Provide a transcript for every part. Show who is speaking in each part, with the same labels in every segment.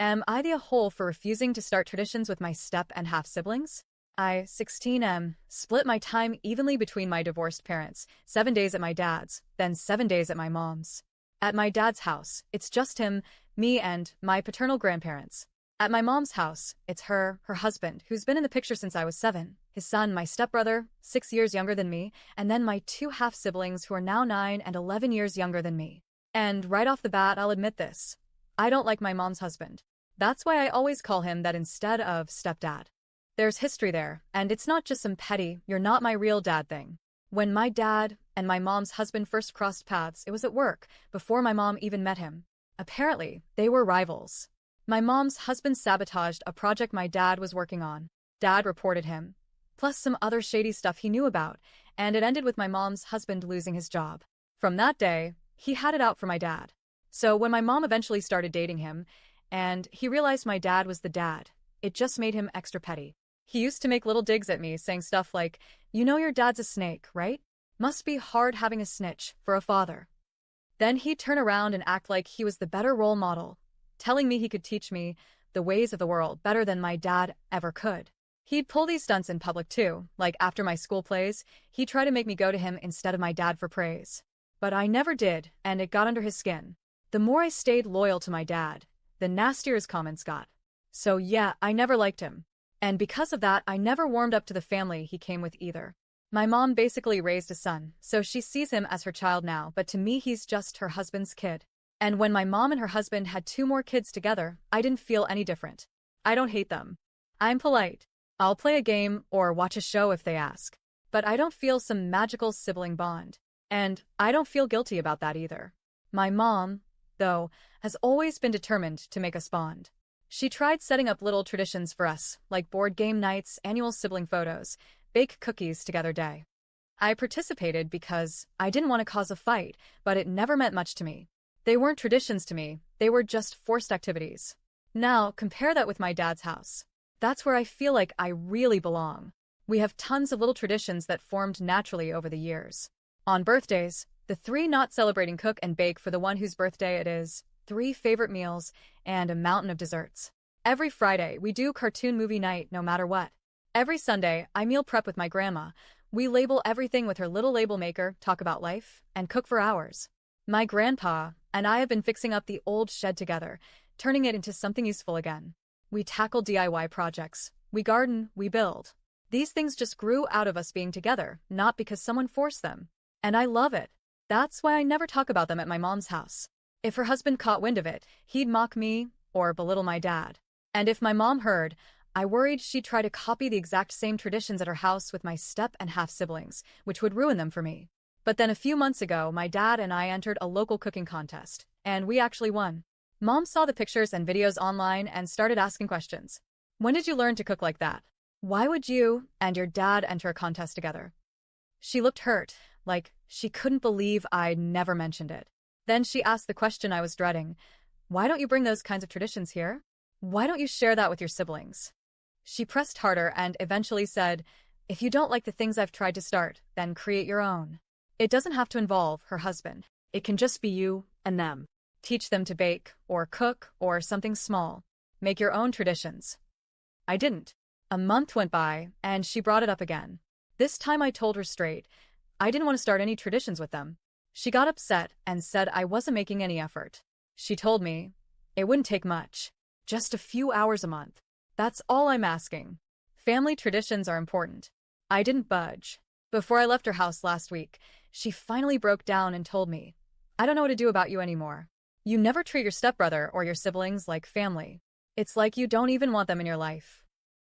Speaker 1: Am I the whole for refusing to start traditions with my step and half siblings? I, 16M, split my time evenly between my divorced parents, 7 days at my dad's, then 7 days at my mom's. At my dad's house, it's just him, me, and my paternal grandparents. At my mom's house, it's her husband, who's been in the picture since I was 7, his son, my stepbrother, 6 years younger than me, and then my two half-siblings who are now 9 and 11 years younger than me. And right off the bat, I'll admit this. I don't like my mom's husband. That's why I always call him that instead of stepdad. There's history there, and it's not just some petty, you're not my real dad thing. When my dad and my mom's husband first crossed paths, it was at work, before my mom even met him. Apparently, they were rivals. My mom's husband sabotaged a project my dad was working on. Dad reported him, plus some other shady stuff he knew about, and it ended with my mom's husband losing his job. From that day, he had it out for my dad. So when my mom eventually started dating him, and he realized my dad was the dad, it just made him extra petty. He used to make little digs at me, saying stuff like, "You know your dad's a snake, right? Must be hard having a snitch for a father." Then he'd turn around and act like he was the better role model, telling me he could teach me the ways of the world better than my dad ever could. He'd pull these stunts in public too, like after my school plays, he'd try to make me go to him instead of my dad for praise. But I never did, and it got under his skin. The more I stayed loyal to my dad, the nastier his comments got. So yeah, I never liked him. And because of that, I never warmed up to the family he came with either. My mom basically raised a son, so she sees him as her child now, but to me he's just her husband's kid. And when my mom and her husband had 2 more kids together, I didn't feel any different. I don't hate them. I'm polite. I'll play a game or watch a show if they ask. But I don't feel some magical sibling bond. And I don't feel guilty about that either. My mom, though, has always been determined to make us bond. She tried setting up little traditions for us, like board game nights, annual sibling photos, bake cookies together day. I participated because I didn't want to cause a fight, but it never meant much to me. They weren't traditions to me, they were just forced activities. Now, compare that with my dad's house. That's where I feel like I really belong. We have tons of little traditions that formed naturally over the years. On birthdays, the 3 not celebrating cook and bake for the one whose birthday it is, 3 favorite meals, and a mountain of desserts. Every Friday, we do cartoon movie night no matter what. Every Sunday, I meal prep with my grandma. We label everything with her little label maker, talk about life, and cook for hours. My grandpa and I have been fixing up the old shed together, turning it into something useful again. We tackle DIY projects. We garden, we build. These things just grew out of us being together, not because someone forced them. And I love it. That's why I never talk about them at my mom's house. If her husband caught wind of it, he'd mock me or belittle my dad. And if my mom heard, I worried she'd try to copy the exact same traditions at her house with my step and half siblings, which would ruin them for me. But then a few months ago, my dad and I entered a local cooking contest, and we actually won. Mom saw the pictures and videos online and started asking questions. When did you learn to cook like that? Why would you and your dad enter a contest together? She looked hurt, like she couldn't believe I'd never mentioned it. Then she asked the question I was dreading. Why don't you bring those kinds of traditions here? Why don't you share that with your siblings? She pressed harder and eventually said, if you don't like the things I've tried to start, then create your own. It doesn't have to involve her husband. It can just be you and them. Teach them to bake, or cook, or something small. Make your own traditions. I didn't. A month went by, and she brought it up again. This time I told her straight. I didn't want to start any traditions with them. She got upset and said I wasn't making any effort. She told me, it wouldn't take much. Just a few hours a month. That's all I'm asking. Family traditions are important. I didn't budge. Before I left her house last week, she finally broke down and told me, I don't know what to do about you anymore. You never treat your stepbrother or your siblings like family. It's like you don't even want them in your life.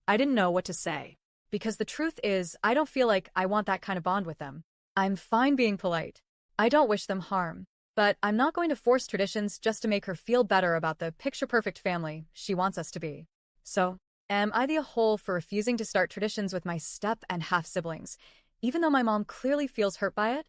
Speaker 1: I didn't know what to say. Because the truth is, I don't feel like I want that kind of bond with them. I'm fine being polite. I don't wish them harm. But I'm not going to force traditions just to make her feel better about the picture-perfect family she wants us to be. So, am I the whole for refusing to start traditions with my step and half siblings, even though my mom clearly feels hurt by it?